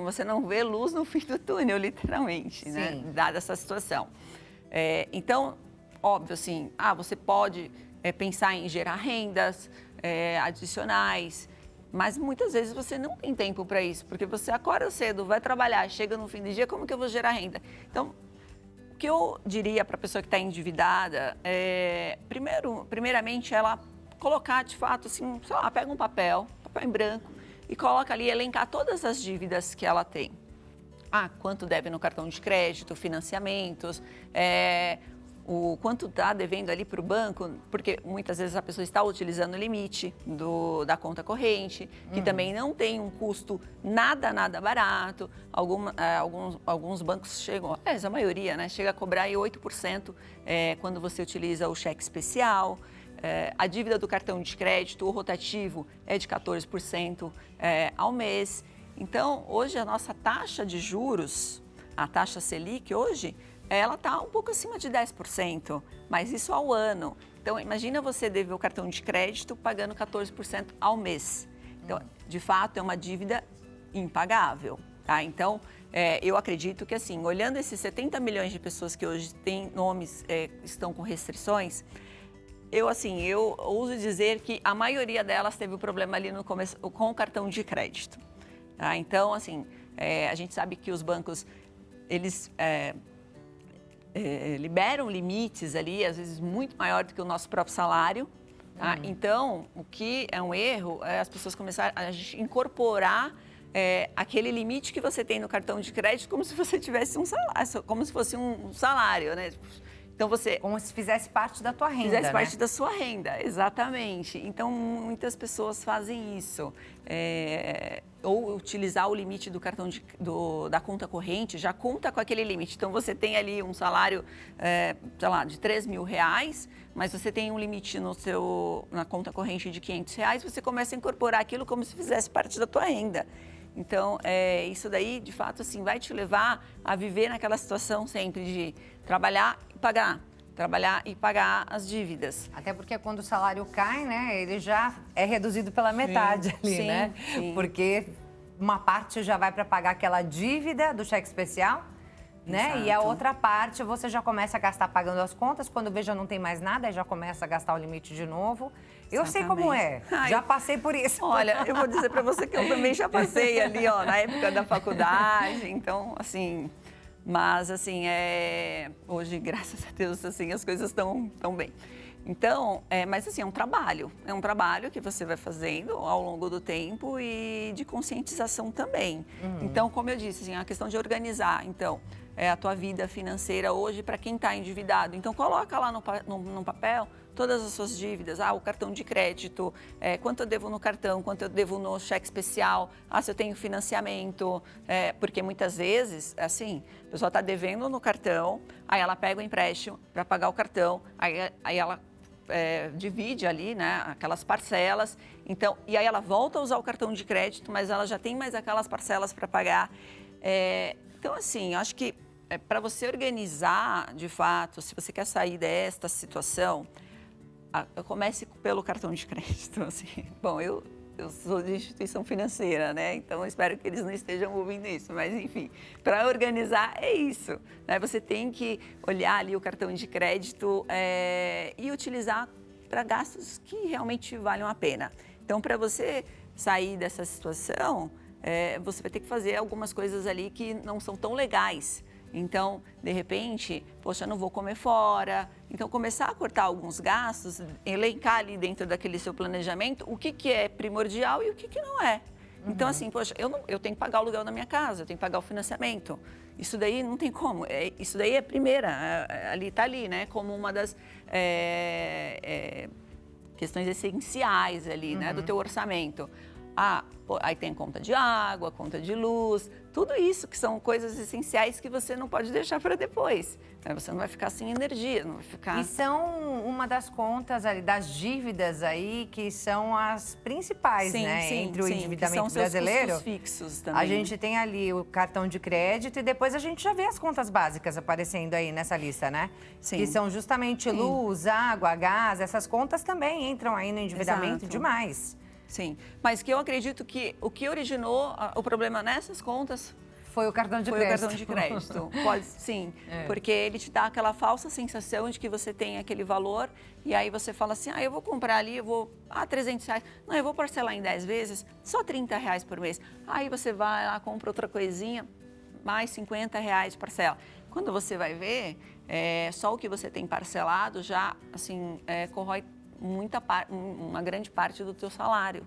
Speaker 3: você não vê luz no fim do túnel, literalmente, né? Dada essa situação. Então, óbvio, assim, você pode pensar em gerar rendas, adicionais. Mas muitas vezes você não tem tempo para isso, porque você acorda cedo, vai trabalhar, chega no fim do dia, como que eu vou gerar renda? Então, o que eu diria para a pessoa que está endividada primeiramente, ela colocar de fato, assim, sei lá, pega um papel em branco e coloca ali, elencar todas as dívidas que ela tem. Quanto deve no cartão de crédito, financiamentos, o quanto está devendo ali para o banco, porque muitas vezes a pessoa está utilizando o limite da conta corrente, que também não tem um custo nada barato. Alguns bancos chegam, a maioria, né, chega a cobrar aí 8% quando você utiliza o cheque especial. A dívida do cartão de crédito, o rotativo, é de 14% ao mês. Então, hoje a nossa taxa de juros, a taxa Selic hoje, ela está um pouco acima de 10%, mas isso ao ano. Então, imagina você dever o cartão de crédito pagando 14% ao mês. Então, de fato, é uma dívida impagável, tá? Então, eu acredito que, assim, olhando esses 70 milhões de pessoas que hoje têm nomes, estão com restrições, eu ouso dizer que a maioria delas teve o problema ali no começo com o cartão de crédito. Tá? Então, assim, a gente sabe que os bancos, eles liberam limites ali, às vezes muito maior do que o nosso próprio salário. Tá? Então, o que é um erro é as pessoas começarem a incorporar aquele limite que você tem no cartão de crédito como se você tivesse um salário, como se fosse um salário, né? Então você...
Speaker 1: Como se fizesse parte da tua renda,
Speaker 3: Fizesse parte da sua renda, exatamente. Então, muitas pessoas fazem isso. Ou utilizar o limite do cartão da conta corrente, já conta com aquele limite. Então, você tem ali um salário, sei lá, de R$3.000, mas você tem um limite na conta corrente de R$500, você começa a incorporar aquilo como se fizesse parte da tua renda. Então, isso daí, de fato, assim, vai te levar a viver naquela situação sempre de trabalhar e pagar as dívidas.
Speaker 1: Até porque quando o salário cai, né, ele já é reduzido pela metade ali, né?
Speaker 3: Sim.
Speaker 1: Porque uma parte já vai para pagar aquela dívida do cheque especial, né?
Speaker 3: Exato.
Speaker 1: E a outra parte você já começa a gastar pagando as contas, quando vê já não tem mais nada, aí já começa a gastar o limite de novo. Eu sei como é, já passei por isso.
Speaker 3: Olha, eu vou dizer para você que eu também já passei ali, na época da faculdade, então, assim... Mas, assim, hoje, graças a Deus, assim, as coisas estão bem. Então, mas assim, é um trabalho que você vai fazendo ao longo do tempo e de conscientização também. Então, como eu disse, assim, a questão de organizar, então, a tua vida financeira hoje para quem está endividado. Então, coloca lá no papel todas as suas dívidas, o cartão de crédito, quanto eu devo no cartão, quanto eu devo no cheque especial, se eu tenho financiamento, porque muitas vezes, assim, a pessoa está devendo no cartão, aí ela pega o empréstimo para pagar o cartão, aí ela divide ali, né, aquelas parcelas, então, e aí ela volta a usar o cartão de crédito, mas ela já tem mais aquelas parcelas para pagar. Então, assim, eu acho que para você organizar, de fato, se você quer sair desta situação, eu comece pelo cartão de crédito, assim. Bom, eu sou de instituição financeira, né? Então, eu espero que eles não estejam ouvindo isso. Mas, enfim, para organizar é isso, né? Você tem que olhar ali o cartão de crédito e utilizar para gastos que realmente valham a pena. Então, para você sair dessa situação, você vai ter que fazer algumas coisas ali que não são tão legais. Então, de repente, poxa, eu não vou comer fora. Então, começar a cortar alguns gastos, elencar ali dentro daquele seu planejamento o que é primordial e o que não é. Então, assim, poxa, eu tenho que pagar o aluguel da minha casa, eu tenho que pagar o financiamento. Isso daí não tem como. Isso daí é primeira, está ali, né? Como uma das questões essenciais ali, né? Do teu orçamento. Aí tem conta de água, conta de luz, tudo isso que são coisas essenciais que você não pode deixar para depois. Você não vai ficar sem energia, não vai ficar...
Speaker 1: E são uma das contas ali, das dívidas aí, que são as principais, né? Entre o endividamento brasileiro.
Speaker 3: São custos fixos também.
Speaker 1: A gente tem ali o cartão de crédito e depois a gente já vê as contas básicas aparecendo aí nessa lista, né? Sim. Que são justamente luz, água, gás, essas contas também entram aí no endividamento demais.
Speaker 3: Sim, mas que eu acredito que o que originou o problema nessas contas
Speaker 1: Foi o cartão de crédito.
Speaker 3: Foi o cartão de crédito. Pode, sim. Porque ele te dá aquela falsa sensação de que você tem aquele valor e aí você fala assim, eu vou comprar ali, eu vou, R$300. Não, eu vou parcelar em 10 vezes, só R$30 por mês. Aí você vai lá, compra outra coisinha, mais R$50 de parcela. Quando você vai ver, só o que você tem parcelado já, assim, corrói uma grande parte do teu salário.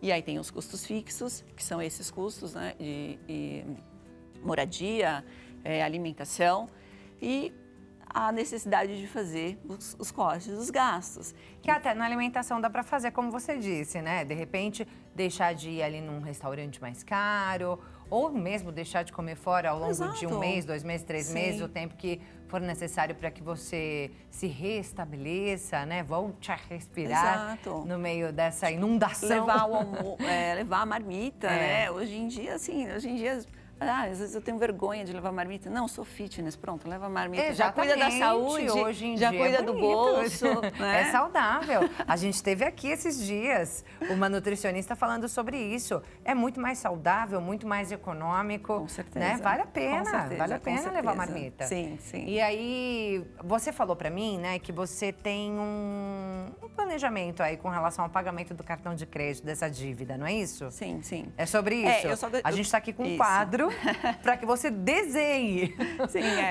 Speaker 3: E aí tem os custos fixos, que são esses custos, né, de moradia, alimentação e a necessidade de fazer os cortes dos gastos.
Speaker 1: Que até na alimentação dá para fazer, como você disse, né? De repente, deixar de ir ali num restaurante mais caro, ou mesmo deixar de comer fora ao longo de 1 mês, 2 meses, 3 meses, o tempo que for necessário para que você se restabeleça, né? Volte a respirar no meio dessa inundação.
Speaker 3: Levar a marmita, né? Hoje em dia, às vezes eu tenho vergonha de levar marmita. Não, sou fitness, pronto, leva marmita.
Speaker 1: Exatamente.
Speaker 3: Já cuida da saúde,
Speaker 1: hoje em
Speaker 3: já
Speaker 1: dia
Speaker 3: cuida do bolso. Né?
Speaker 1: É saudável. A gente teve aqui esses dias uma nutricionista falando sobre isso. É muito mais saudável, muito mais econômico.
Speaker 3: Com certeza.
Speaker 1: Né? Vale a pena,
Speaker 3: com certeza,
Speaker 1: vale a pena levar marmita.
Speaker 3: Sim, sim.
Speaker 1: E aí, você falou pra mim, né, que você tem um planejamento aí com relação ao pagamento do cartão de crédito dessa dívida, não é isso?
Speaker 3: Sim, sim.
Speaker 1: É sobre isso? A gente tá aqui com um quadro para que você desenhe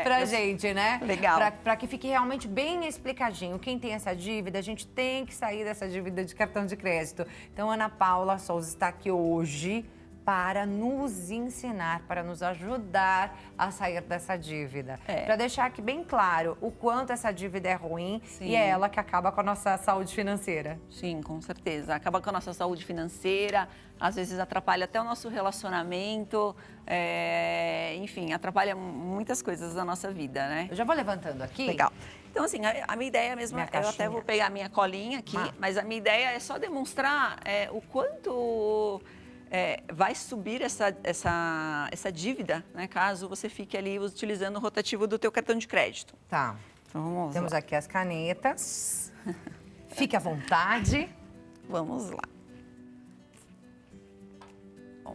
Speaker 1: pra gente, né?
Speaker 3: Legal.
Speaker 1: Para que fique realmente bem explicadinho. Quem tem essa dívida, a gente tem que sair dessa dívida de cartão de crédito. Então, Ana Paula Souza está aqui hoje para nos ensinar, para nos ajudar a sair dessa dívida. Para deixar aqui bem claro o quanto essa dívida é ruim e é ela que acaba com a nossa saúde financeira.
Speaker 3: Sim, com certeza. Acaba com a nossa saúde financeira, às vezes atrapalha até o nosso relacionamento, enfim, atrapalha muitas coisas da nossa vida, né?
Speaker 1: Eu já vou levantando aqui.
Speaker 3: Legal. Então, assim, a minha ideia mesmo, eu até vou pegar a minha colinha aqui, mas a minha ideia é só demonstrar o quanto vai subir essa dívida, né, caso você fique ali utilizando o rotativo do teu cartão de crédito.
Speaker 1: Tá.
Speaker 3: Então,
Speaker 1: temos aqui as canetas. Fique à vontade.
Speaker 3: Vamos lá. Bom,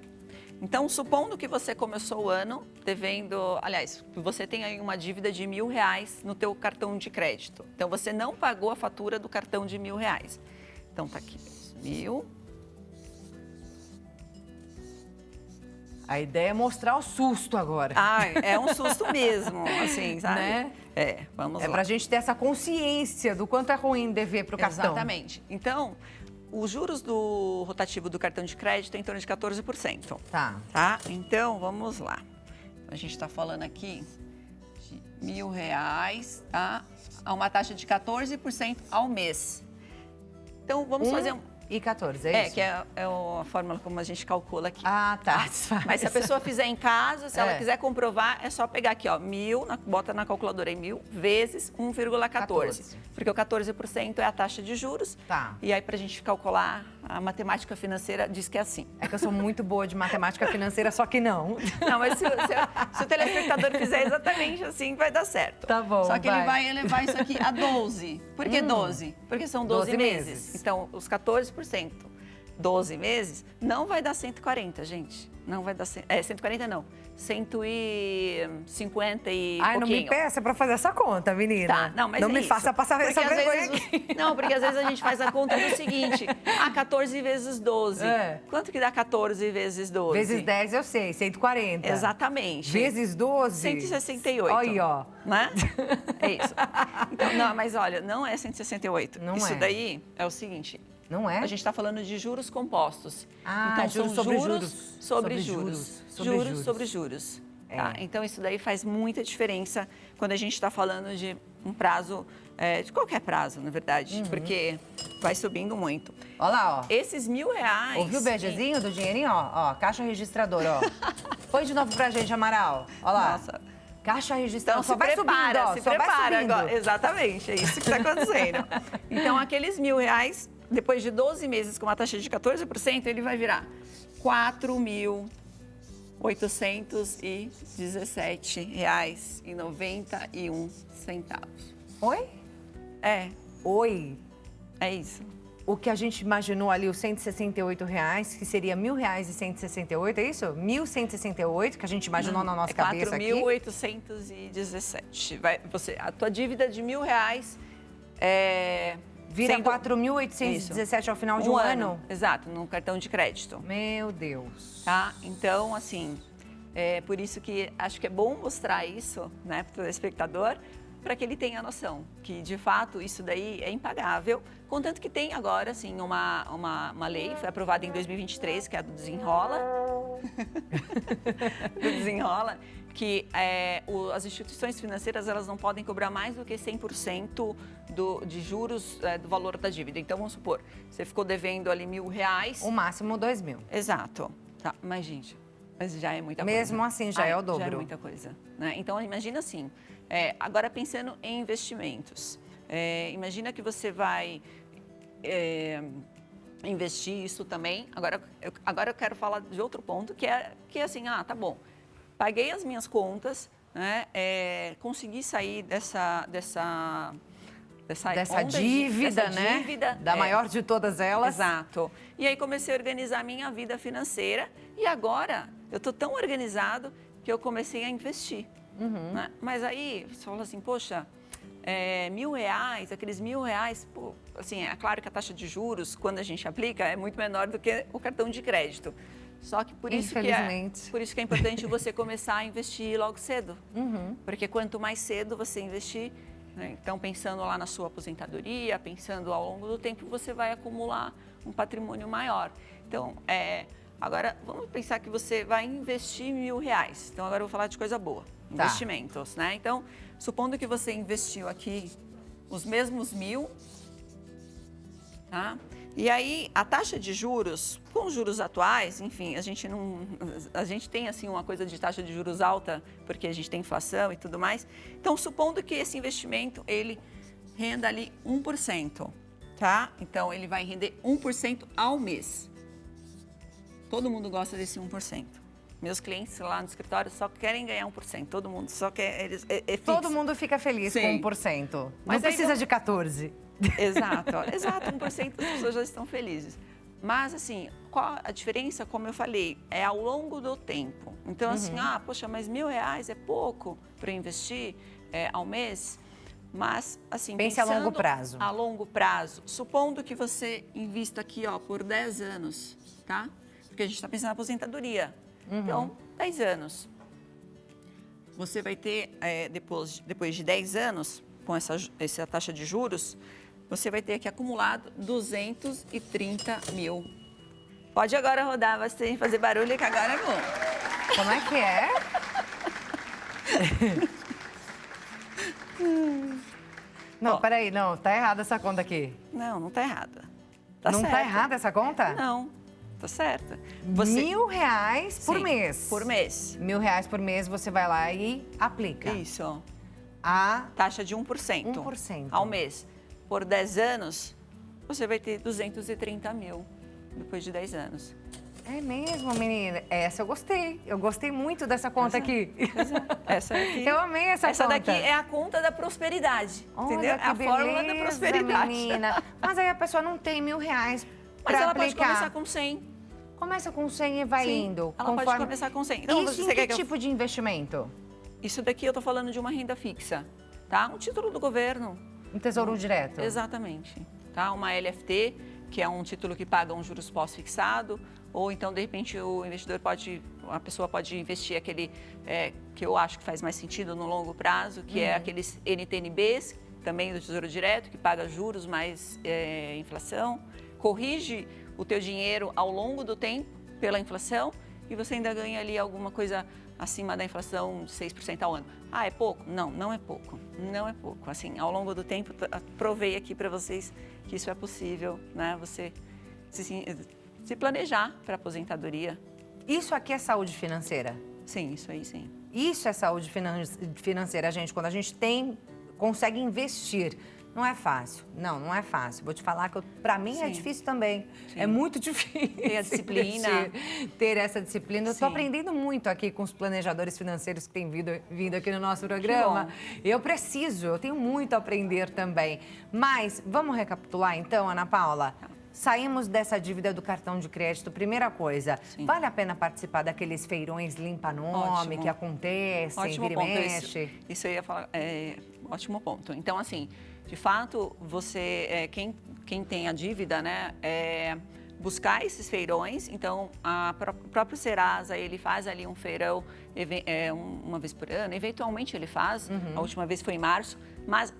Speaker 3: então, supondo que você começou o ano devendo, aliás, você tem aí uma dívida de R$1.000 no teu cartão de crédito. Então, você não pagou a fatura do cartão de R$1.000. Então, tá aqui, 1.000.
Speaker 1: A ideia é mostrar o susto agora.
Speaker 3: É um susto mesmo, assim, sabe?
Speaker 1: Né?
Speaker 3: Vamos lá.
Speaker 1: É pra gente ter essa consciência do quanto é ruim dever pro cartão.
Speaker 3: Exatamente. Então, os juros do rotativo do cartão de crédito é em torno de 14%. Tá? Então, vamos lá. A gente está falando aqui de R$1.000, tá? A uma taxa de 14% ao mês. Então, vamos fazer
Speaker 1: e 14, é isso?
Speaker 3: Que é a fórmula como a gente calcula aqui.
Speaker 1: Tá.
Speaker 3: Mas se a pessoa fizer em casa, se ela quiser comprovar, é só pegar aqui, ó, 1.000, bota na calculadora aí, 1.000 vezes 1,14. Porque o 14% é a taxa de juros.
Speaker 1: Tá.
Speaker 3: E aí, pra gente calcular, a matemática financeira diz que é assim.
Speaker 1: É que eu sou muito boa de matemática financeira, só que não.
Speaker 3: Não, mas se o telespectador fizer exatamente assim, vai dar certo.
Speaker 1: Tá bom,
Speaker 3: só que ele vai elevar isso aqui a 12. Por que 12? Porque são 12 meses. Então, os 14%, 12 meses, não vai dar 140, gente. Não vai dar 140 não. 150 e pouquinho.
Speaker 1: Não me peça pra fazer essa conta, menina.
Speaker 3: Tá, não, mas
Speaker 1: não me faça passar essa vergonha aqui.
Speaker 3: Não, porque às vezes a gente faz a conta do seguinte, 14 vezes 12. Quanto que dá 14 vezes 12?
Speaker 1: Vezes 10 eu sei, 140.
Speaker 3: Exatamente.
Speaker 1: Vezes 12?
Speaker 3: 168.
Speaker 1: Olha aí, ó.
Speaker 3: Né? É isso. Então, não, mas olha, não é 168.
Speaker 1: Não
Speaker 3: isso daí é o seguinte...
Speaker 1: Não é?
Speaker 3: A gente está falando de juros compostos.
Speaker 1: Então,
Speaker 3: juros
Speaker 1: sobre
Speaker 3: juros sobre juros. Juros sobre juros. Tá? Então, isso daí faz muita diferença quando a gente está falando de um prazo, de qualquer prazo, na verdade, porque vai subindo muito.
Speaker 1: Olha lá, ó.
Speaker 3: Esses R$1.000...
Speaker 1: Ouviu o beijezinho do dinheirinho? Ó, caixa registradora, ó. Põe de novo pra gente, Amaral. Olha lá. Nossa. Caixa registradora.
Speaker 3: Então, se prepara agora. Exatamente, é isso que está acontecendo. Então, aqueles R$1.000... Depois de 12 meses com uma taxa de 14%, ele vai virar R$4.817,91.
Speaker 1: Oi?
Speaker 3: É.
Speaker 1: Oi?
Speaker 3: É isso.
Speaker 1: o que a gente imaginou ali, os R$168, que seria R$1.000 e 168, é isso? 1.168, que a gente imaginou na nossa cabeça aqui.
Speaker 3: 4.817. A tua dívida de R$1.000
Speaker 1: vira 4.817 ao final de um ano?
Speaker 3: Exato, no cartão de crédito.
Speaker 1: Meu Deus.
Speaker 3: Tá? Então, assim, é por isso que acho que é bom mostrar isso, né, para o telespectador, para que ele tenha noção que, de fato, isso daí é impagável, contanto que tem agora, assim, uma lei, foi aprovada em 2023, que é a do Desenrola, que as instituições financeiras, elas não podem cobrar mais do que 100% de juros do valor da dívida. Então, vamos supor, você ficou devendo ali R$1.000.
Speaker 1: O máximo 2.000.
Speaker 3: Exato. Tá, mas, gente, já é muita coisa.
Speaker 1: Mesmo assim, já é o dobro.
Speaker 3: Já é muita coisa, né? Então, imagina assim, agora pensando em investimentos. Imagina que você vai investir isso também. Agora eu quero falar de outro ponto, que é assim, tá bom, paguei as minhas contas, né? Consegui sair dessa
Speaker 1: dívida, né? Da maior de todas elas.
Speaker 3: Exato. E aí comecei a organizar a minha vida financeira e agora eu estou tão organizado que eu comecei a investir. Né? Mas aí você fala assim, poxa, R$1.000, aqueles R$1.000, pô, assim, é claro que a taxa de juros, quando a gente aplica, é muito menor do que o cartão de crédito. Só que por isso que é importante você começar a investir logo cedo. Porque quanto mais cedo você investir, né, então pensando lá na sua aposentadoria, pensando ao longo do tempo, você vai acumular um patrimônio maior. Então, agora vamos pensar que você vai investir R$1.000. Então agora eu vou falar de coisa boa.
Speaker 1: Tá.
Speaker 3: Investimentos, né? Então, supondo que você investiu aqui os mesmos 1.000, tá? E aí, a taxa de juros, com os juros atuais, enfim, a gente tem assim uma coisa de taxa de juros alta, porque a gente tem inflação e tudo mais. Então, supondo que esse investimento, ele renda ali 1%, tá? Então, ele vai render 1% ao mês. Todo mundo gosta desse 1%. Meus clientes lá no escritório só querem ganhar 1%. Todo mundo só quer...
Speaker 1: Todo mundo fica feliz com 1%. Mas não precisa de 14%.
Speaker 3: Exato, 1% as pessoas já estão felizes. Mas, assim, qual a diferença, como eu falei, é ao longo do tempo. Então, assim, poxa, mas R$1.000 é pouco para investir ao mês? Mas, assim,
Speaker 1: pense a longo prazo.
Speaker 3: A longo prazo, supondo que você invista aqui, por 10 anos, tá? Porque a gente está pensando na aposentadoria. Então, 10 anos. Você vai ter, depois de 10 anos, com essa taxa de juros, você vai ter aqui acumulado 230 mil. Pode agora rodar bastante, fazer barulho, que agora é bom.
Speaker 1: Como é que é? Não, peraí, não, tá errada essa conta aqui.
Speaker 3: Não, não tá errada.
Speaker 1: Não tá errada essa conta?
Speaker 3: Não, tá certa.
Speaker 1: R$1.000 por mês.
Speaker 3: Por mês.
Speaker 1: R$1.000 por mês você vai lá e aplica.
Speaker 3: Isso.
Speaker 1: A
Speaker 3: taxa de 1%.
Speaker 1: 1%.
Speaker 3: Ao mês. Por 10 anos, você vai ter 230 mil depois de 10 anos.
Speaker 1: É mesmo, menina? Essa eu gostei. Eu gostei muito dessa conta aqui.
Speaker 3: Essa aqui.
Speaker 1: Eu amei essa conta.
Speaker 3: Essa daqui é a conta da prosperidade.
Speaker 1: Olha,
Speaker 3: entendeu? É a fórmula da prosperidade.
Speaker 1: Menina. Mas aí a pessoa não tem R$1.000 para aplicar.
Speaker 3: Mas ela pode começar com 100.
Speaker 1: Começa com 100 e vai indo.
Speaker 3: Ela pode começar com 100. Então,
Speaker 1: isso em que tipo de investimento?
Speaker 3: Isso daqui eu tô falando de uma renda fixa, tá? Um título do governo.
Speaker 1: Um tesouro direto?
Speaker 3: Exatamente. Tá? Uma LFT, que é um título que paga um juros pós-fixado, ou então, de repente, a pessoa pode investir aquele que eu acho que faz mais sentido no longo prazo, que é aqueles NTNBs, também do Tesouro Direto, que paga juros mais inflação, corrige o teu dinheiro ao longo do tempo pela inflação e você ainda ganha ali alguma coisa acima da inflação de 6% ao ano. Ah, é pouco? Não, não é pouco. Não é pouco. Assim, ao longo do tempo, provei aqui para vocês que isso é possível, né? Você se planejar para a aposentadoria.
Speaker 1: Isso aqui é saúde financeira?
Speaker 3: Sim, isso aí sim.
Speaker 1: Isso é saúde financeira, gente. Quando a gente consegue investir. Não é fácil. Não é fácil. Vou te falar que para mim é difícil também. Sim. É muito difícil.
Speaker 3: Ter a disciplina.
Speaker 1: Ter essa disciplina. Eu estou aprendendo muito aqui com os planejadores financeiros que têm vindo aqui no nosso programa. Eu tenho muito a aprender também. Mas vamos recapitular então, Ana Paula? saímos dessa dívida do cartão de crédito, primeira coisa,
Speaker 3: Sim.
Speaker 1: vale a pena participar daqueles feirões limpa-nome que acontecem,
Speaker 3: Ótimo
Speaker 1: vira e
Speaker 3: ponto.
Speaker 1: mexe?
Speaker 3: Isso eu ia falar, ótimo ponto. Então, assim, de fato, você, quem tem a dívida, né, buscar esses feirões. Então, o próprio Serasa, ele faz ali um feirão uma vez por ano. Eventualmente ele faz, a última vez foi em março, mas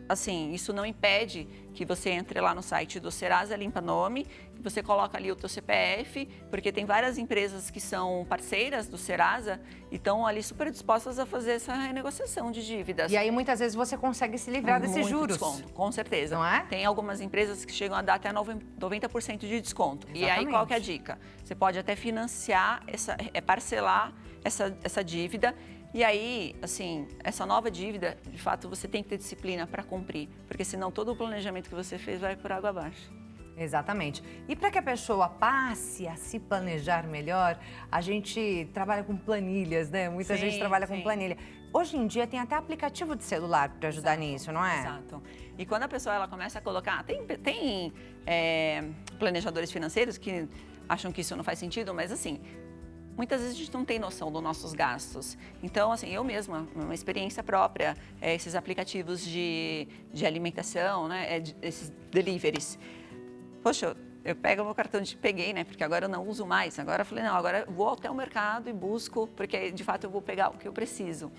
Speaker 3: assim, isso não impede que você entre lá no site do Serasa Limpa Nome, você coloca ali o teu CPF, porque tem várias empresas que são parceiras do Serasa e estão ali super dispostas a fazer essa renegociação de dívidas.
Speaker 1: E aí, muitas vezes, você consegue se livrar desses
Speaker 3: Muito
Speaker 1: juros.
Speaker 3: desconto, com certeza.
Speaker 1: Não é?
Speaker 3: Tem algumas empresas que chegam a dar até 90% de desconto.
Speaker 1: Exatamente.
Speaker 3: E aí, qual que é a dica? Você pode até financiar, parcelar essa dívida. E aí, assim, essa nova dívida, de fato, você tem que ter disciplina para cumprir, porque senão todo o planejamento que você fez vai por água abaixo.
Speaker 1: Exatamente. E para que a pessoa passe a se planejar melhor, a gente trabalha com planilhas, né? Muita gente trabalha com planilha. Hoje em dia tem até aplicativo de celular para ajudar nisso, não é?
Speaker 3: Exato. E quando a pessoa ela começa a colocar... Tem planejadores financeiros que acham que isso não faz sentido, mas assim... Muitas vezes a gente não tem noção dos nossos gastos. Então, assim, eu mesma, uma experiência própria, esses aplicativos de alimentação, né, esses deliveries. Poxa, eu pego o meu cartão peguei, né, porque agora eu não uso mais. Agora eu falei, não, agora eu vou até o mercado e busco, porque de fato eu vou pegar o que eu preciso.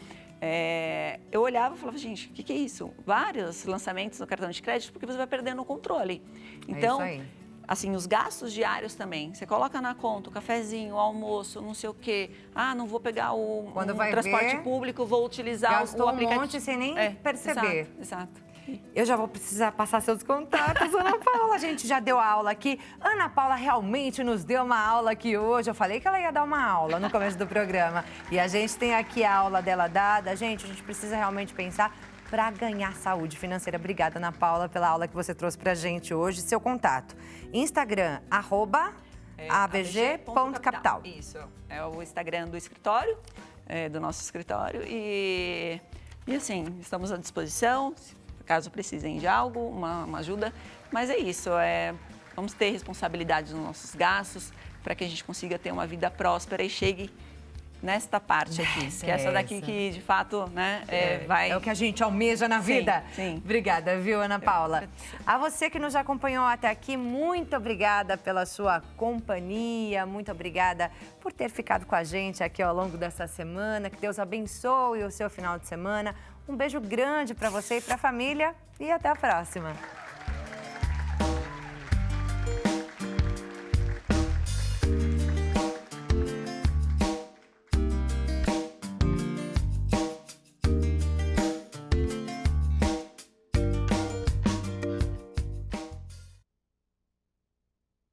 Speaker 3: Eu olhava e falava, gente, o que é isso? Vários lançamentos no cartão de crédito, porque você vai perdendo o controle. Então,
Speaker 1: é isso aí.
Speaker 3: Assim, os gastos diários também. Você coloca na conta o cafezinho, o almoço, não sei o quê. Ah, não vou pegar o transporte público, vou utilizar o aplicativo.
Speaker 1: Um monte sem nem perceber.
Speaker 3: Exato.
Speaker 1: Eu já vou precisar passar seus contatos, Ana Paula. A gente já deu aula aqui. Ana Paula realmente nos deu uma aula aqui hoje. Eu falei que ela ia dar uma aula no começo do programa. E a gente tem aqui a aula dela dada. Gente, a gente precisa realmente pensar para ganhar saúde financeira. Obrigada, Ana Paula, pela aula que você trouxe pra gente hoje. Seu contato, Instagram, @avg.capital.
Speaker 3: Isso, é o Instagram do escritório, do nosso escritório. E assim, estamos à disposição, caso precisem de algo, uma ajuda. Mas é isso, vamos ter responsabilidade nos nossos gastos para que a gente consiga ter uma vida próspera e chegue nesta parte aqui, que é essa daqui que, de fato, né, vai...
Speaker 1: É o que a gente almeja na vida.
Speaker 3: Sim.
Speaker 1: Obrigada, viu, Ana Paula? A você que nos acompanhou até aqui, muito obrigada pela sua companhia, muito obrigada por ter ficado com a gente aqui ao longo dessa semana. Que Deus abençoe o seu final de semana. Um beijo grande para você e para a família e até a próxima.